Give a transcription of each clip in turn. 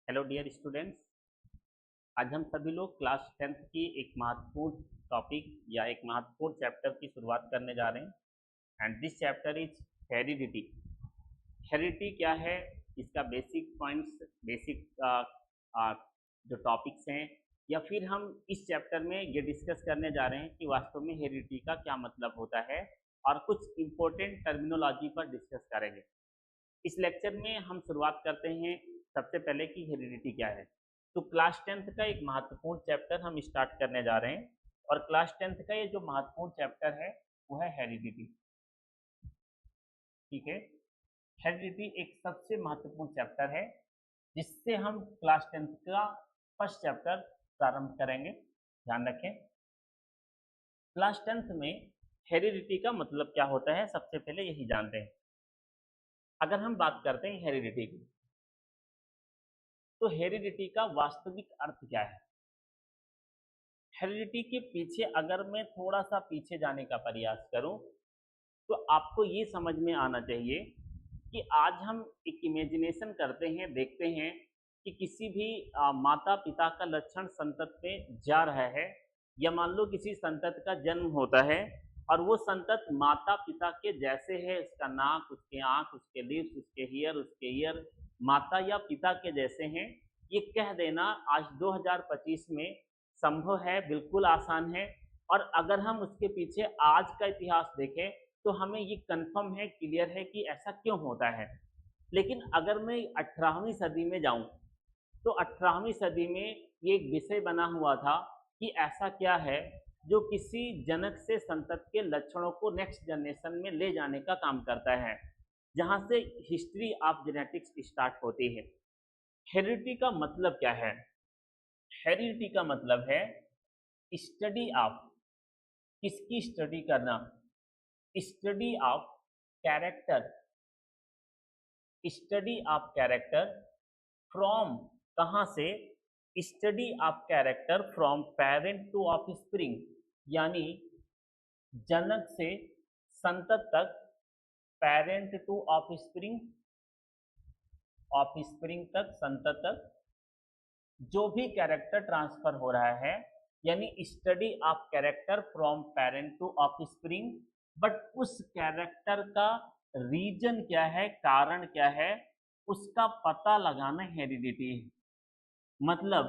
Hello dear students. आज हम सभी लोग क्लास 10th की एक महत्वपूर्ण टॉपिक या एक महत्वपूर्ण चैप्टर की शुरुआत करने जा रहे हैं and this chapter is heredity. Heredity क्या है, इसका बेसिक पॉइंट्स, बेसिक जो टॉपिक्स हैं, या फिर हम इस चैप्टर में ये डिस्कस करने जा रहे हैं कि वास्तव में हेरिडिटी का क्या मतलब होता है और कुछ इम्पोर्टेंट टर्मिनोलॉजी पर डिस्कस करेंगे। इस लेक्चर में हम शुरुआत करते हैं सबसे पहले कि हेरिडिटी क्या है। तो क्लास 10th का एक महत्वपूर्ण चैप्टर हम स्टार्ट करने जा रहे हैं और क्लास 10th का ये जो महत्वपूर्ण चैप्टर है वो है हेरिडिटी। ठीक है, हेरिडिटी एक सबसे महत्वपूर्ण चैप्टर है जिससे हम क्लास 10th का फर्स्ट चैप्टर प्रारंभ करेंगे। ध्यान रखें, क्लास 10th में हेरिडिटी का मतलब क्या होता है सबसे पहले यही जानते हैं। अगर हम बात करते हैं हेरिडिटी की, तो हेरिडिटी का वास्तविक अर्थ क्या है। हेरिडिटी के पीछे अगर मैं थोड़ा सा पीछे जाने का प्रयास करूं तो आपको ये समझ में आना चाहिए कि आज हम एक इमेजिनेशन करते हैं, देखते हैं कि किसी भी माता पिता का लक्षण संतत में जा रहा है, या मान लो किसी संतत का जन्म होता है और वो संतत माता पिता के जैसे है, उसका नाक, उसके आँख, उसके लिप्स, उसके ईयर, उसके ईयर माता या पिता के जैसे हैं। ये कह देना आज 2025 में संभव है, बिल्कुल आसान है। और अगर हम उसके पीछे आज का इतिहास देखें तो हमें ये कंफर्म है, क्लियर है कि ऐसा क्यों होता है। लेकिन अगर मैं 18वीं सदी में जाऊं तो 18वीं सदी में ये एक विषय बना हुआ था कि ऐसा क्या है जो किसी जनक से संतत के लक्षणों को नेक्स्ट जनरेशन में ले जाने का काम करता है, जहां से हिस्ट्री ऑफ जेनेटिक्स स्टार्ट होती है। हेरिडिटी का मतलब क्या है? हेरिडिटी का मतलब है स्टडी ऑफ, किसकी स्टडी करना? Study of character, study of character from, कहां से? Study of character from parent to offspring, यानी जनक से संतत तक, पेरेंट टू ऑफस्प्रिंग, ऑफस्प्रिंग तक, संतत तक जो भी कैरेक्टर ट्रांसफर हो रहा है, यानी study of character from parent to offspring. But उस कैरेक्टर का रीजन क्या है, कारण क्या है, उसका पता लगाना हेरिडिटी है। मतलब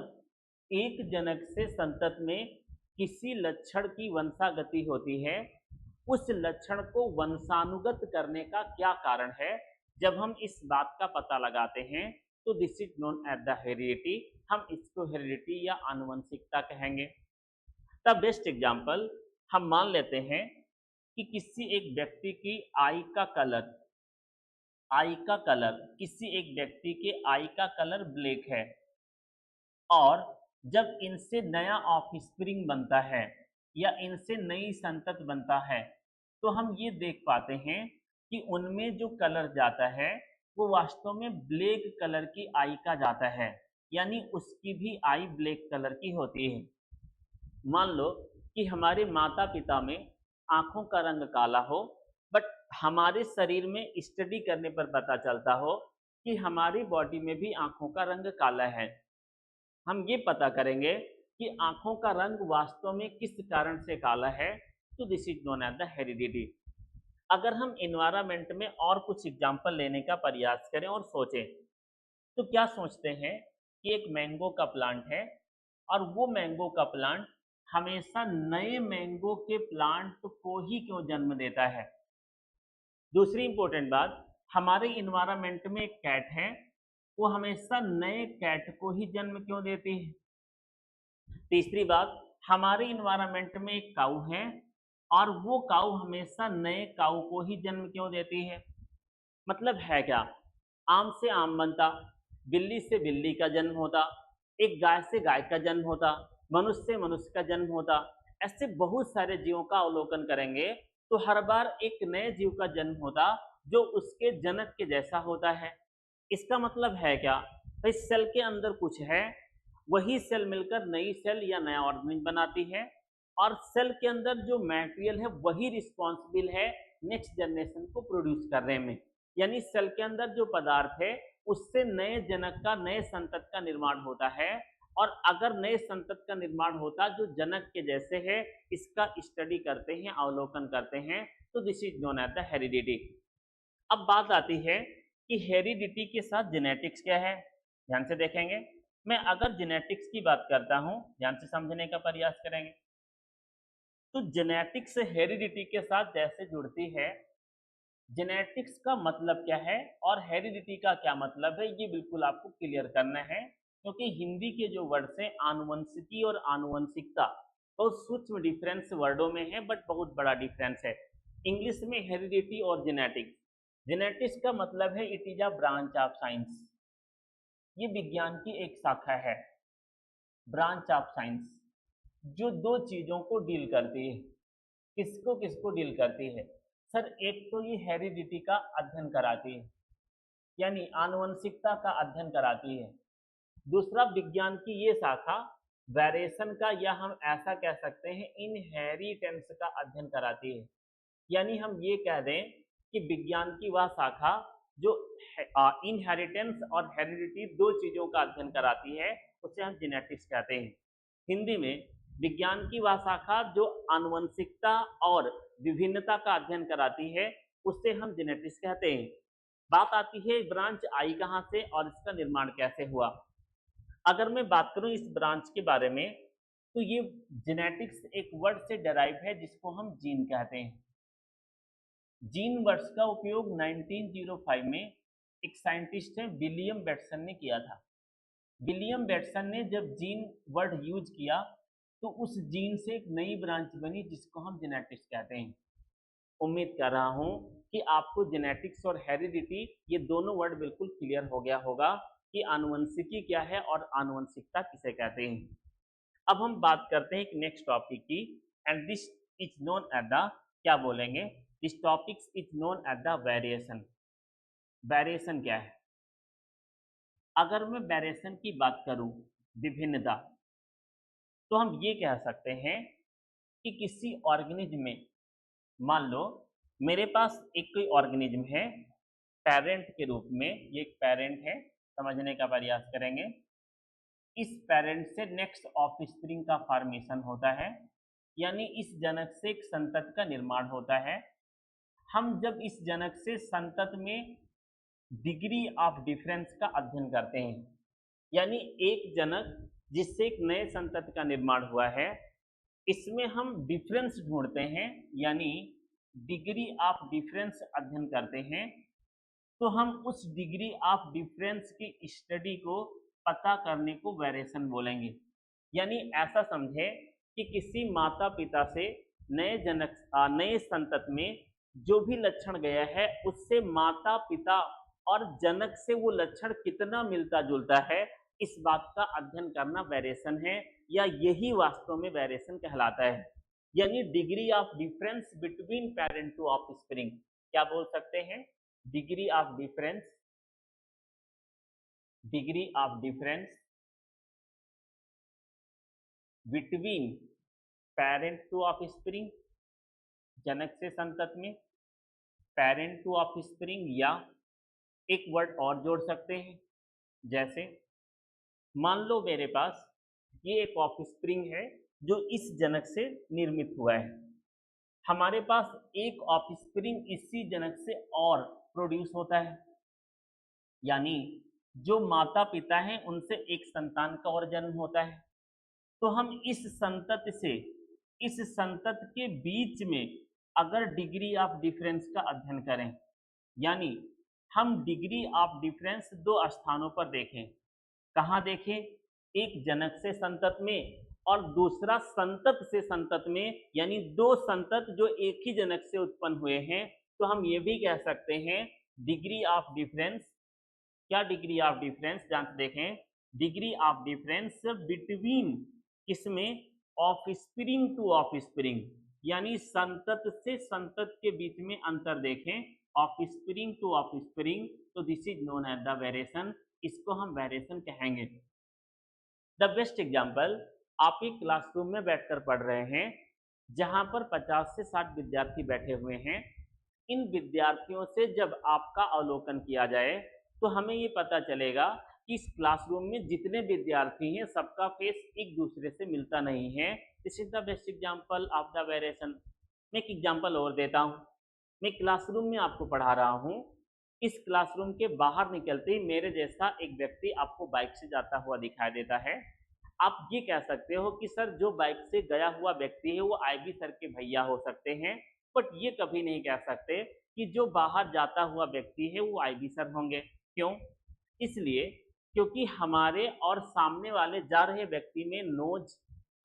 एक जनक से संतत में किसी लक्षण की वंशागति होती है, उस लक्षण को वंशानुगत करने का क्या कारण है, जब हम इस बात का पता लगाते हैं तो this is known as the heredity. हम इसको हेरिडिटी या आनुवंशिकता कहेंगे। द बेस्ट एग्जाम्पल, हम मान लेते हैं कि किसी एक व्यक्ति की आई का कलर, किसी एक व्यक्ति के आई का कलर ब्लैक है, और जब इनसे नया ऑफस्प्रिंग बनता है या इनसे नई संतत बनता है तो हम ये देख पाते हैं कि उनमें जो कलर जाता है वो वास्तव में ब्लैक कलर की आई का जाता है, यानी उसकी भी आई ब्लैक कलर की होती है। मान लो कि हमारे माता पिता में आंखों का रंग काला हो, बट हमारे शरीर में स्टडी करने पर पता चलता हो कि हमारी बॉडी में भी आंखों का रंग काला है। हम ये पता करेंगे कि आंखों का रंग वास्तव में किस कारण से काला है, तो this is known as the heredity. अगर हम एनवायरनमेंट में और कुछ एग्जाम्पल लेने का प्रयास करें और सोचें, तो क्या सोचते हैं कि एक मैंगो का प्लांट है और वो मैंगो का प्लांट हमेशा नए मैंगो के प्लांट को ही क्यों जन्म देता है? दूसरी इंपॉर्टेंट बात, हमारे इन्वायरमेंट में एक कैट है, वो हमेशा नए कैट को ही जन्म क्यों देती है? तीसरी बात, हमारे इन्वायरमेंट में एक काऊ है और वो काऊ हमेशा नए काऊ को ही जन्म क्यों देती है? मतलब है क्या? आम से आम बनता, बिल्ली से बिल्ली का जन्म होता, एक गाय से गाय का जन्म होता, मनुष्य से मनुष्य का जन्म होता। ऐसे बहुत सारे जीवों का अवलोकन करेंगे तो हर बार एक नए जीव का जन्म होता जो उसके जनक के जैसा होता है। इसका मतलब है क्या? भाई सेल के अंदर कुछ है, वही सेल मिलकर नई सेल या नया ऑर्गेनिज्म बनाती है, और सेल के अंदर जो मटेरियल है वही रिस्पॉन्सिबल है नेक्स्ट जनरेशन को प्रोड्यूस करने में। यानी सेल के अंदर जो पदार्थ है उससे नए जनक का, नए संतत का निर्माण होता है। और अगर नए संतत का निर्माण होता जो जनक के जैसे है, इसका स्टडी करते हैं, अवलोकन करते हैं, तो this is known as the heredity. अब बात आती है कि हेरिडिटी के साथ जेनेटिक्स क्या है, ध्यान से देखेंगे। मैं अगर जेनेटिक्स की बात करता हूं, ध्यान से समझने का प्रयास करेंगे। तो जेनेटिक्स हेरिडिटी के साथ जैसे जुड़ती है, जेनेटिक्स का मतलब क्या है और हेरिडिटी का क्या मतलब है, ये बिल्कुल आपको क्लियर करना है। क्योंकि हिंदी के जो वर्ड्स हैं आनुवंशिकी और आनुवंशिकता, बहुत सूक्ष्म डिफरेंस वर्डों में है, बट बहुत बड़ा डिफरेंस है। इंग्लिश में हेरिडिटी और जेनेटिक्स, जेनेटिक्स का मतलब है it is a branch of science, ये विज्ञान की एक शाखा है, ब्रांच ऑफ साइंस, जो दो चीजों को डील करती है। किसको किसको डील करती है सर? एक तो ये हेरिडिटी का अध्ययन कराती है, यानी आनुवंशिकता का अध्ययन कराती है। दूसरा, विज्ञान की ये शाखा वेरिएशन का, या हम ऐसा कह सकते हैं इनहेरिटेंस का अध्ययन कराती है। यानी हम ये कह दें कि विज्ञान की वह शाखा जो इनहेरिटेंस और हेरिडिटी दो चीजों का अध्ययन कराती है, उसे हम जेनेटिक्स कहते हैं। हिंदी में विज्ञान की वह शाखा जो आनुवंशिकता और विभिन्नता का अध्ययन कराती है, उससे हम जेनेटिक्स कहते हैं। बात आती है ब्रांच आई कहाँ से और इसका निर्माण कैसे हुआ। अगर मैं बात करूं इस ब्रांच के बारे में, तो ये जेनेटिक्स एक वर्ड से डेराइव है जिसको हम जीन कहते हैं। जीन वर्ड्स का उपयोग 1905 में एक साइंटिस्ट है विलियम बेटसन ने किया था। विलियम बेटसन ने जब जीन वर्ड यूज किया तो उस जीन से एक नई ब्रांच बनी जिसको हम जेनेटिक्स कहते हैं। उम्मीद कर रहा हूं कि आपको जेनेटिक्स और हेरिडिटी ये दोनों वर्ड बिल्कुल क्लियर हो गया होगा कि आनुवंशिकी क्या है और आनुवंशिकता किसे कहते हैं। अब हम बात करते हैं एक नेक्स्ट टॉपिक की, and this is known as the, क्या बोलेंगे, this topic is known as the variation. Variation क्या है? अगर मैं वेरिएशन की बात करूं, विभिन्नता, तो हम ये कह सकते हैं कि किसी ऑर्गेनिज्म में, मान लो मेरे पास एक कोई ऑर्गेनिज्म है पेरेंट के रूप में, ये एक पेरेंट है, समझने का प्रयास करेंगे। इस पेरेंट से नेक्स्ट ऑफस्प्रिंग का फॉर्मेशन होता है, यानी इस जनक से एक संतत का निर्माण होता है। हम जब इस जनक से संतत में डिग्री ऑफ डिफरेंस का अध्ययन करते हैं, यानी एक जनक जिससे एक नए संतत का निर्माण हुआ है, इसमें हम डिफरेंस ढूंढते हैं, यानी डिग्री ऑफ डिफरेंस अध्ययन करते हैं। तो हम उस डिग्री ऑफ डिफरेंस की स्टडी को पता करने को वेरिएशन बोलेंगे। यानी ऐसा समझे कि किसी माता पिता से नए संतत में जो भी लक्षण गया है, उससे माता पिता और जनक से वो लक्षण कितना मिलता जुलता है, इस बात का अध्ययन करना वेरिएशन है, या यही वास्तव में वेरिएशन कहलाता है। यानी degree of difference between parent to offspring, क्या बोल सकते हैं? Degree of difference, degree of difference between parent to offspring, जनक से संतत में, पेरेंट टू ऑफस्प्रिंग, या एक वर्ड और जोड़ सकते हैं, जैसे मान लो मेरे पास ये एक ऑफस्प्रिंग है जो इस जनक से निर्मित हुआ है। हमारे पास एक ऑफस्प्रिंग इसी जनक से और प्रोड्यूस होता है, यानी जो माता पिता हैं उनसे एक संतान का और जन्म होता है। तो हम इस संतत के बीच में अगर डिग्री ऑफ डिफरेंस का अध्ययन करें, यानी हम डिग्री ऑफ डिफरेंस दो स्थानों पर देखें। कहाँ देखें? एक जनक से संतत में और दूसरा संतत से संतत में, यानी दो संतत जो एक ही जनक से उत्पन्न हुए हैं। तो हम ये भी कह सकते हैं डिग्री ऑफ डिफरेंस, क्या डिग्री ऑफ डिफरेंस, जान देखें, डिग्री ऑफ डिफरेंस बिटवीन किसमें? ऑफस्प्रिंग टू ऑफस्प्रिंग, यानी संतत से संतत के बीच में अंतर देखें, ऑफस्प्रिंग टू ऑफस्प्रिंग, तो this is known as the variation, इसको हम वेरिएशन कहेंगे। द बेस्ट एग्जाम्पल, आप एक क्लासरूम में बैठकर पढ़ रहे हैं जहां पर 50 से 60 विद्यार्थी बैठे हुए हैं। इन विद्यार्थियों से जब आपका अवलोकन किया जाए तो हमें ये पता चलेगा कि इस क्लासरूम में जितने विद्यार्थी हैं सबका फेस एक दूसरे से मिलता नहीं है। This is the best example of the variation. मैं एक एग्जाम्पल और देता हूँ। मैं क्लासरूम में आपको पढ़ा रहा हूँ, इस क्लासरूम के बाहर निकलते ही मेरे जैसा एक व्यक्ति आपको बाइक से जाता हुआ दिखाई देता है। आप ये कह सकते हो कि सर जो बाइक से गया हुआ व्यक्ति है वो आईबी सर के भैया हो सकते हैं, बट ये कभी नहीं कह सकते कि जो बाहर जाता हुआ व्यक्ति है वो आईबी सर होंगे। क्यों? इसलिए क्योंकि हमारे और सामने वाले जा रहे व्यक्ति में नोज,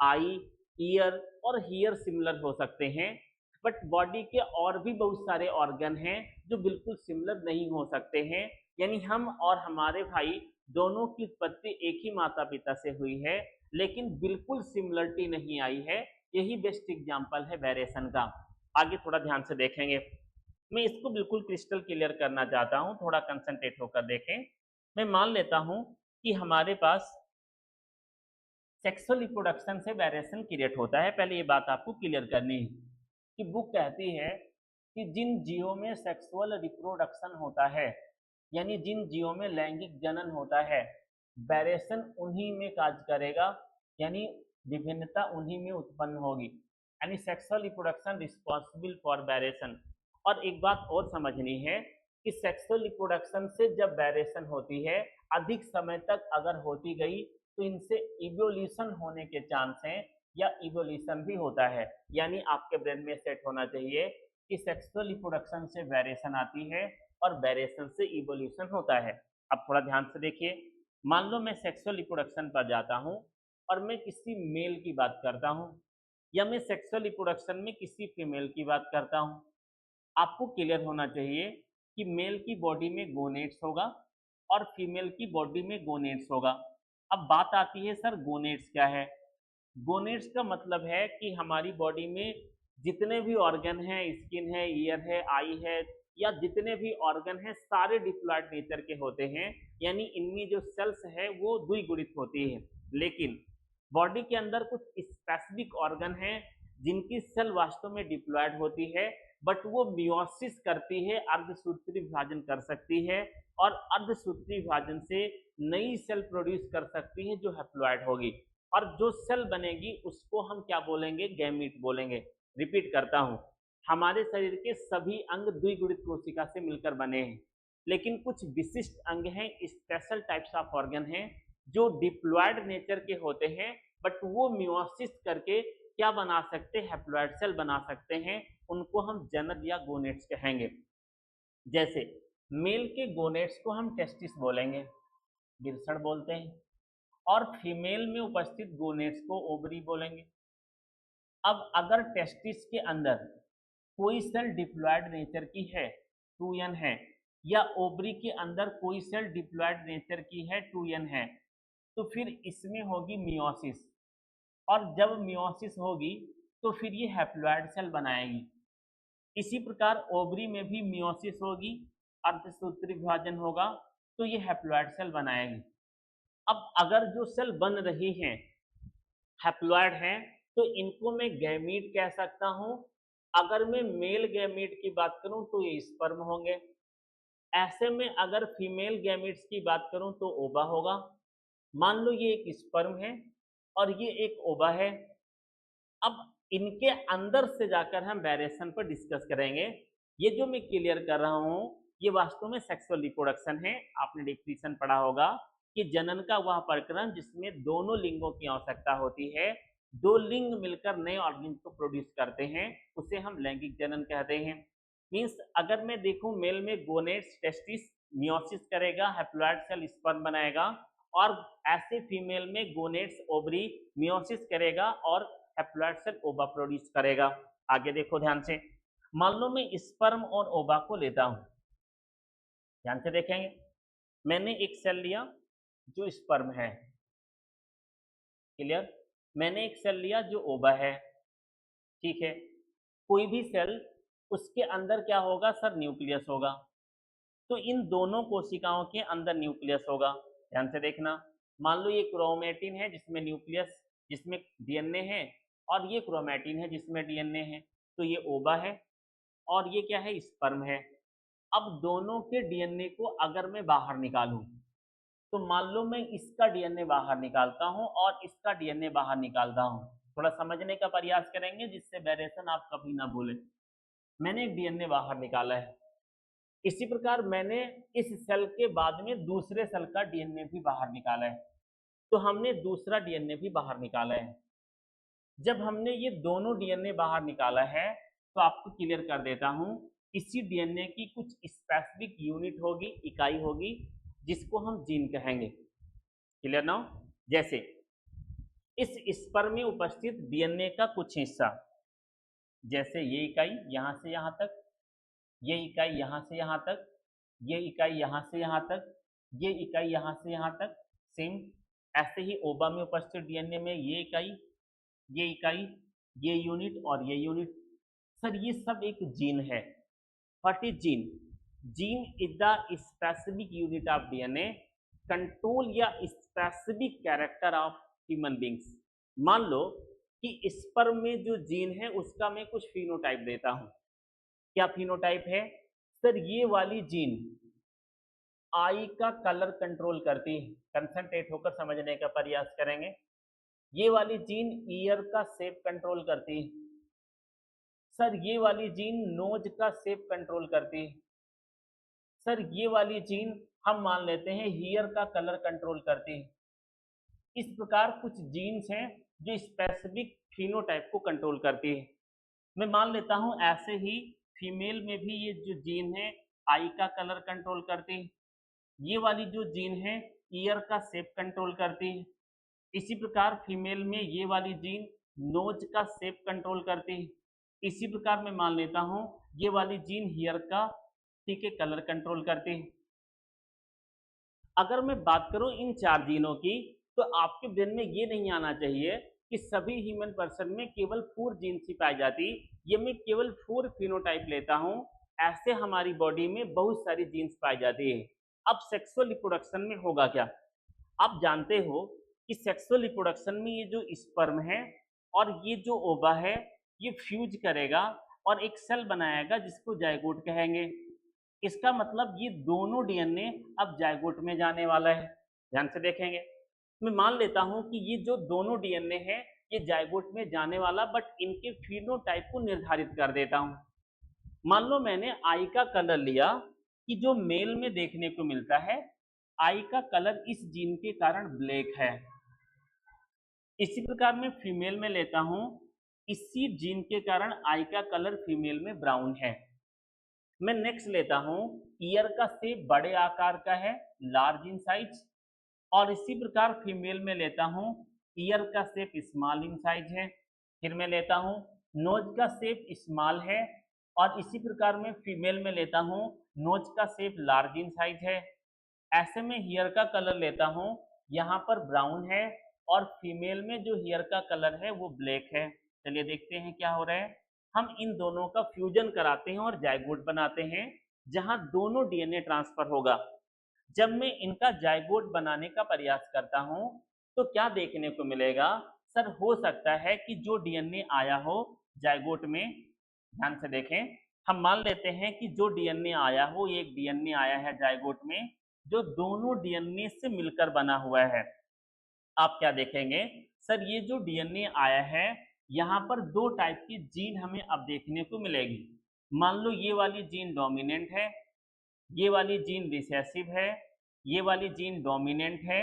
आई, ईयर और हियर सिमिलर हो सकते हैं, बट बॉडी के और भी बहुत सारे ऑर्गन हैं जो बिल्कुल सिमिलर नहीं हो सकते हैं। यानी हम और हमारे भाई दोनों की उत्पत्ति एक ही माता पिता से हुई है, लेकिन बिल्कुल सिमिलरिटी नहीं आई है। यही बेस्ट एग्जाम्पल है वेरिएशन का। आगे थोड़ा ध्यान से देखेंगे। मैं इसको बिल्कुल क्रिस्टल क्लियर करना चाहता हूँ, थोड़ा कंसंट्रेट होकर देखें। मैं मान लेता हूँ कि हमारे पास सेक्सुअल रिप्रोडक्शन से वेरिएशन क्रिएट होता है। पहले ये बात आपको क्लियर करनी है कि बुक कहती है कि जिन जीवों में सेक्सुअल रिप्रोडक्शन होता है, यानी जिन जीवों में लैंगिक जनन होता है, वेरिएशन उन्हीं में कार्य करेगा, यानी विभिन्नता उन्हीं में उत्पन्न होगी, यानी sexual reproduction responsible for variation. और एक बात और समझनी है कि सेक्सुअल रिप्रोडक्शन से जब वेरिएशन होती है, अधिक समय तक अगर होती गई तो इनसे इवोल्यूशन होने के चांस हैं या इवोल्यूशन भी होता है। यानी आपके ब्रेन में सेट होना चाहिए कि सेक्सुअल रिप्रोडक्शन से वेरिएशन आती है और वेरिएशन से इवोल्यूशन होता है। अब थोड़ा ध्यान से देखिए। मान लो मैं सेक्सुअल रिप्रोडक्शन पर जाता हूँ और मैं किसी मेल की बात करता हूँ, या मैं सेक्सुअल रिप्रोडक्शन में किसी फीमेल की बात करता हूँ। आपको क्लियर होना चाहिए कि मेल की बॉडी में गोनेट्स होगा और फीमेल की बॉडी में गोनेट्स होगा। अब बात आती है सर गोनेट्स क्या है? गोनेट्स का मतलब है कि हमारी बॉडी में जितने भी ऑर्गन हैं, स्किन है, ईयर है, आई है, या जितने भी ऑर्गन हैं सारे डिप्लॉयड नेचर के होते हैं, यानी इनमें जो सेल्स है वो द्विगुणित होती है। लेकिन बॉडी के अंदर कुछ स्पेसिफिक ऑर्गन हैं जिनकी सेल वास्तव में डिप्लॉयड होती है, बट वो मियोसिस करती है, अर्धसूत्री विभाजन कर सकती है और अर्धसूत्री विभाजन से नई सेल प्रोड्यूस कर सकती है जो हैप्लॉयड होगी, और जो सेल बनेगी उसको हम क्या बोलेंगे? गैमीट बोलेंगे। रिपीट करता हूँ, हमारे शरीर के सभी अंग द्विगुणित कोशिका से मिलकर बने हैं, लेकिन कुछ विशिष्ट अंग हैं, स्पेशल टाइप्स ऑफ ऑर्गन हैं जो डिप्लॉयड नेचर के होते हैं, बट वो मियोसिस करके क्या बना सकते हैं? हैप्लॉयड सेल बना सकते हैं। उनको हम जनक या गोनेट्स कहेंगे। जैसे मेल के गोनेट्स को हम टेस्टिस बोलेंगे, बिरसड़ बोलते हैं, और फीमेल में उपस्थित गोनेट्स को ओवरी बोलेंगे। अब अगर टेस्टिस के अंदर कोई सेल डिप्लॉयड नेचर की है, 2n है, या ओवरी के अंदर कोई सेल डिप्लॉयड नेचर की है, 2n है, तो फिर इसमें होगी मियोसिस, और जब मियोसिस होगी तो फिर ये हैप्लॉयड सेल बनाएगी। इसी प्रकार ओवरी में भी मियोसिस होगी, अर्धसूत्री विभाजन होगा, तो ये हैप्लॉयड सेल बनाएगी। अब अगर जो सेल बन रही हैं हैप्लॉयड हैं, तो इनको मैं गैमीट कह सकता हूं। अगर मैं मेल गैमीट की बात करूं तो ये स्पर्म होंगे। ऐसे में अगर फीमेल गैमीट्स की बात करूं तो ओवा होगा। मान लो ये एक स्पर्म है और ये एक ओवा है। अब इनके अंदर से जाकर हम वेरिएशन पर डिस्कस करेंगे। ये जो मैं क्लियर कर रहा हूँ ये वास्तव में सेक्सुअल रिप्रोडक्शन है। आपने डिफिनीशन पढ़ा होगा कि जनन का वह प्रकरण जिसमें दोनों लिंगों की आवश्यकता होती है, दो लिंग मिलकर नए ऑर्गेनिज को प्रोड्यूस करते हैं, उसे हम लैंगिक जनन कहते हैं। मीन्स अगर मैं देखूं मेल में गोनेट्स टेस्टिस मियोसिस करेगा, हैप्लॉयड सेल स्पर्म बनाएगा, और ऐसे फीमेल में गोनेट्स ओवरी मियोसिस करेगा और हैप्लॉयड सेल ओवा प्रोड्यूस करेगा। आगे देखो ध्यान से। मान लो मैं स्पर्म और ओवा को लेता हूं, ध्यान से देखेंगे। मैंने एक सेल लिया जो स्पर्म है, क्लियर। मैंने एक सेल लिया जो ओवा है, ठीक है। कोई भी सेल उसके अंदर क्या होगा सर? न्यूक्लियस होगा। तो इन दोनों कोशिकाओं के अंदर न्यूक्लियस होगा, ध्यान से देखना। मान लो ये क्रोमेटिन है जिसमें न्यूक्लियस, जिसमें डीएनए है, और ये क्रोमेटिन है जिसमें डीएनए है, तो ये ओवा है और ये क्या है? स्पर्म है। अब दोनों के डीएनए को अगर मैं बाहर निकालूं, तो मान लो मैं इसका डीएनए बाहर निकालता हूं और इसका डीएनए बाहर निकालता हूं। थोड़ा समझने का प्रयास करेंगे जिससे वेरिएशन आप कभी ना भूलें। मैंने एक डीएनए बाहर निकाला है, इसी प्रकार मैंने इस सेल के बाद में दूसरे सेल का डीएनए भी बाहर निकाला है, तो हमने दूसरा डीएनए भी बाहर निकाला है। जब हमने ये दोनों डीएनए बाहर निकाला है, तो आपको क्लियर कर देता हूं, इसी डीएनए की कुछ स्पेसिफिक यूनिट होगी, इकाई होगी, जिसको हम जीन कहेंगे। Clear now? जैसे इस स्पर्म में उपस्थित डीएनए का कुछ हिस्सा, जैसे ये इकाई यहां से यहां तक, ये इकाई यहां से यहां तक, ये इकाई यहां से यहां तक, ये इकाई यहां से यहां तक, सेम ऐसे ही ओवा में उपस्थित डीएनए में ये इकाई, ये यूनिट और ये यूनिट। सर ये सब एक जीन है। What is gene? Gene is the specific unit of DNA control या specific character of human beings. मान लो कि स्पर्म में जो जीन है उसका मैं कुछ फिनोटाइप देता हूं। क्या फिनोटाइप है? सर ये वाली जीन आई का कलर कंट्रोल करती है। कंसंट्रेट होकर समझने का प्रयास करेंगे। ये वाली जीन ईयर का शेप कंट्रोल करती है। सर ये वाली जीन नोज का शेप कंट्रोल करती है। सर ये वाली जीन हम मान लेते हैं हीयर का कलर कंट्रोल करती है। इस प्रकार कुछ जीन्स हैं जो स्पेसिफिक फिनोटाइप को कंट्रोल करती है। मैं मान लेता हूं ऐसे ही फीमेल में भी ये जो जीन है आई का कलर कंट्रोल करती है। ये वाली जो जीन है ईयर का शेप कंट्रोल करती है। इसी प्रकार फीमेल में ये वाली जीन नोज का शेप कंट्रोल करती है। इसी प्रकार मैं मान लेता हूं ये वाली जीन हेयर का ठीक है कलर कंट्रोल करती है। अगर मैं बात करूं इन चार जीनों की, तो आपके ब्रेन में ये नहीं आना चाहिए कि सभी ह्यूमन पर्सन में केवल 4 जीन्स ही पाई जाती। ये मैं केवल 4 फिनोटाइप लेता हूं, ऐसे हमारी बॉडी में बहुत सारी जीन्स पाई जाती है। अब सेक्सुअल रिप्रोडक्शन में होगा क्या? आप जानते हो कि सेक्सुअल रिप्रोडक्शन में ये जो स्पर्म है और ये जो ओवा है, ये फ्यूज करेगा और एक सेल बनाएगा जिसको जाइगोट कहेंगे। इसका मतलब ये दोनों डीएनए अब जाइगोट में जाने वाला है। ध्यान से देखेंगे। मैं मान लेता हूं कि ये जो दोनों डीएनए है ये जाइगोट में जाने वाला, बट इनके फिनोटाइप को निर्धारित कर देता हूं। मान लो मैंने आई का कलर लिया कि जो मेल में देखने को मिलता है, आई का कलर इस जीन के कारण ब्लैक है। इसी प्रकार मैं फीमेल में लेता हूं, इसी जीन के कारण आई का कलर फीमेल में ब्राउन है। मैं नेक्स्ट लेता हूं, ईयर का शेप बड़े आकार का है, लार्ज इन साइज, और इसी प्रकार फीमेल में लेता हूं, ईयर का शेप स्मॉल इन साइज है। फिर मैं लेता हूं, नोज का शेप स्मॉल है, और इसी प्रकार मैं फीमेल में लेता हूं, नोज का शेप लार्ज इन साइज है। ऐसे में हेयर का कलर लेता हूं, यहाँ पर ब्राउन है और फीमेल में जो हेयर का कलर है वो ब्लैक है। चलिए देखते हैं क्या हो रहा है। हम इन दोनों का फ्यूजन कराते हैं और जाइगोट बनाते हैं, जहां दोनों डीएनए ट्रांसफर होगा। जब मैं इनका जाइगोट बनाने का प्रयास करता हूं, तो क्या देखने को मिलेगा? सर हो सकता है कि जो डीएनए आया हो जाइगोट में, ध्यान से देखें, हम मान लेते हैं कि जो डीएनए आया हो, एक डीएनए आया है जाइगोट में जो दोनों डीएनए से मिलकर बना हुआ है। आप क्या देखेंगे? सर ये जो डीएनए आया है, यहाँ पर 2 टाइप की जीन हमें अब देखने को मिलेगी। मान लो ये वाली जीन डोमिनेंट है, ये वाली जीन रिसेसिव है, ये वाली जीन डोमिनेंट है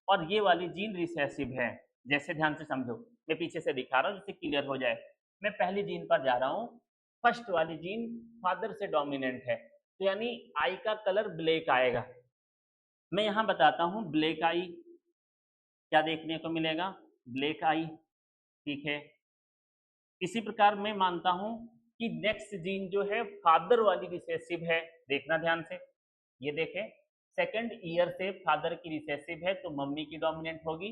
और ये वाली जीन रिसेसिव है। जैसे ध्यान से समझो, मैं पीछे से दिखा रहा हूँ जिससे क्लियर हो जाए। मैं पहली जीन पर जा रहा हूँ। फर्स्ट वाली जीन फादर से डोमिनेंट है, तो यानी आई का कलर ब्लैक आएगा। मैं यहाँ बताता हूँ ब्लैक आई क्या देखने को मिलेगा, ब्लैक आई, ठीक है। इसी प्रकार मैं मानता हूँ कि नेक्स्ट जीन जो है फादर वाली रिसेसिव है। देखना ध्यान से, ये देखें, सेकंड ईयर से फादर की रिसेसिव है तो मम्मी की डोमिनेंट होगी।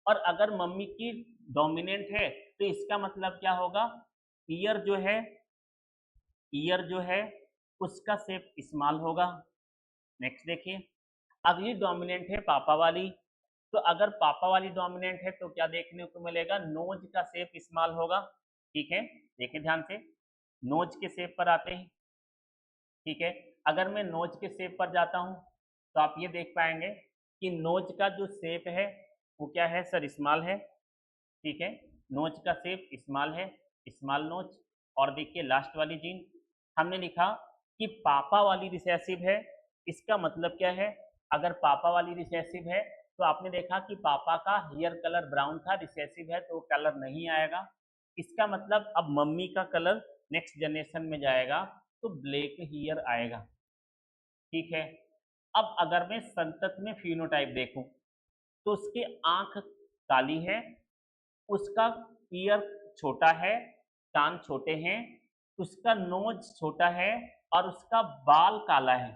और अगर मम्मी की डोमिनेंट है तो इसका मतलब क्या होगा? ईयर जो है उसका शेप स्मॉल होगा। नेक्स्ट देखिए, अगली डोमिनेंट है पापा वाली, तो अगर पापा वाली डोमिनेंट है तो क्या देखने को मिलेगा? नोज का शेप स्मॉल होगा। ठीक है, देखिए ध्यान से, नोज के शेप पर आते हैं, ठीक है। अगर मैं नोज के शेप पर जाता हूँ तो आप ये देख पाएंगे कि नोज का जो शेप है वो क्या है सर, स्मॉल है। ठीक है, नोज का शेप स्मॉल है, स्मॉल नोज। और देखिए लास्ट वाली जीन हमने लिखा कि पापा वाली रिसेसिव है। इसका मतलब क्या है, अगर पापा वाली रिसेसिव है तो आपने देखा कि पापा का हेयर कलर ब्राउन था, रिसेसिव है तो कलर नहीं आएगा। इसका मतलब अब मम्मी का कलर नेक्स्ट जनरेशन में जाएगा तो ब्लैक हेयर आएगा। ठीक है, अब अगर मैं संतत में फिनोटाइप देखूं तो उसकी आंख काली है, उसका ईयर छोटा है, कान छोटे हैं, उसका नोज छोटा है और उसका बाल काला है।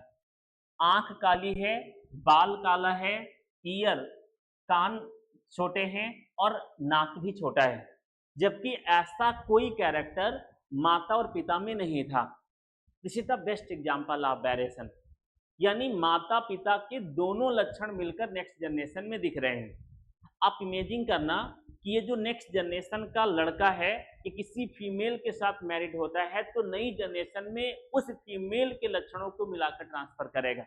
आंख काली है, बाल काला है, ईयर कान छोटे हैं और नाक भी छोटा है। जबकि ऐसा कोई कैरेक्टर माता और पिता में नहीं था। This is the best example of variation, यानी माता पिता के दोनों लक्षण मिलकर नेक्स्ट जनरेशन में दिख रहे हैं। आप इमेजिन करना कि ये जो नेक्स्ट जनरेशन का लड़का है कि किसी फीमेल के साथ मैरिड होता है तो नई जनरेशन में उस फीमेल के लक्षणों को मिलाकर ट्रांसफर करेगा।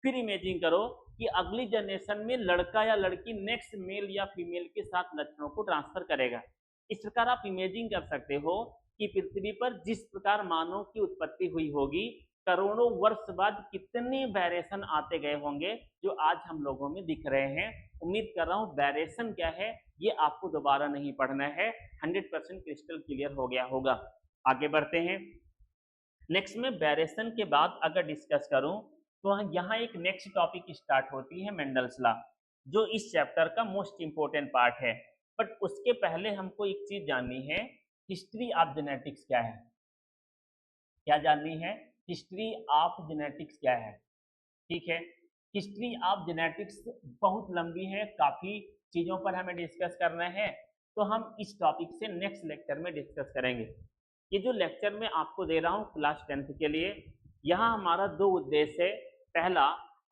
फिर इमेजिन करो कि अगली जनरेशन में लड़का या लड़की नेक्स्ट मेल या फीमेल के साथ लक्षणों को ट्रांसफर करेगा। इस प्रकार आप इमेजिन कर सकते हो कि पृथ्वी पर जिस प्रकार मानव की उत्पत्ति हुई होगी, करोड़ों वर्ष बाद कितने वेरिएशन आते गए होंगे जो आज हम लोगों में दिख रहे हैं। उम्मीद कर रहा हूँ वेरिएशन क्या है ये आपको दोबारा नहीं पढ़ना है, 100% क्रिस्टल क्लियर हो गया होगा। आगे बढ़ते हैं। नेक्स्ट में वेरिएशन के बाद अगर डिस्कस करूं तो यहाँ एक नेक्स्ट टॉपिक स्टार्ट होती है मेंडल्स लॉ, जो इस चैप्टर का मोस्ट इंपोर्टेंट पार्ट है। बट उसके पहले हमको एक चीज जाननी है, हिस्ट्री ऑफ जेनेटिक्स क्या है। क्या जाननी है, हिस्ट्री ऑफ जेनेटिक्स क्या है। ठीक है, हिस्ट्री ऑफ जेनेटिक्स बहुत लंबी है, काफ़ी चीज़ों पर हमें डिस्कस करना है, तो हम इस टॉपिक से नेक्स्ट लेक्चर में डिस्कस करेंगे। ये जो लेक्चर मैं आपको दे रहा हूँ क्लास 10th के लिए, यहाँ हमारा दो उद्देश्य है। पहला,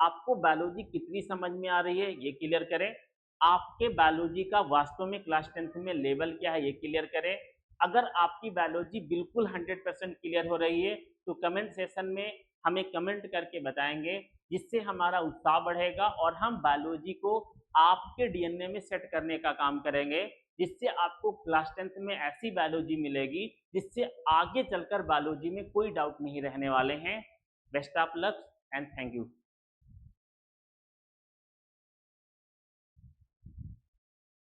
आपको बायोलॉजी कितनी समझ में आ रही है ये क्लियर करें, आपके बायोलॉजी का वास्तव में क्लास 10th में लेवल क्या है ये क्लियर करें। अगर आपकी बायोलॉजी बिल्कुल 100% क्लियर हो रही है तो कमेंट सेशन में हमें कमेंट करके बताएंगे, जिससे हमारा उत्साह बढ़ेगा और हम बायोलॉजी को आपके डीएनए में सेट करने का काम करेंगे, जिससे आपको क्लास 10th में ऐसी बायोलॉजी मिलेगी जिससे आगे चलकर बायोलॉजी में कोई डाउट नहीं रहने वाले हैं। Best of luck and thank you.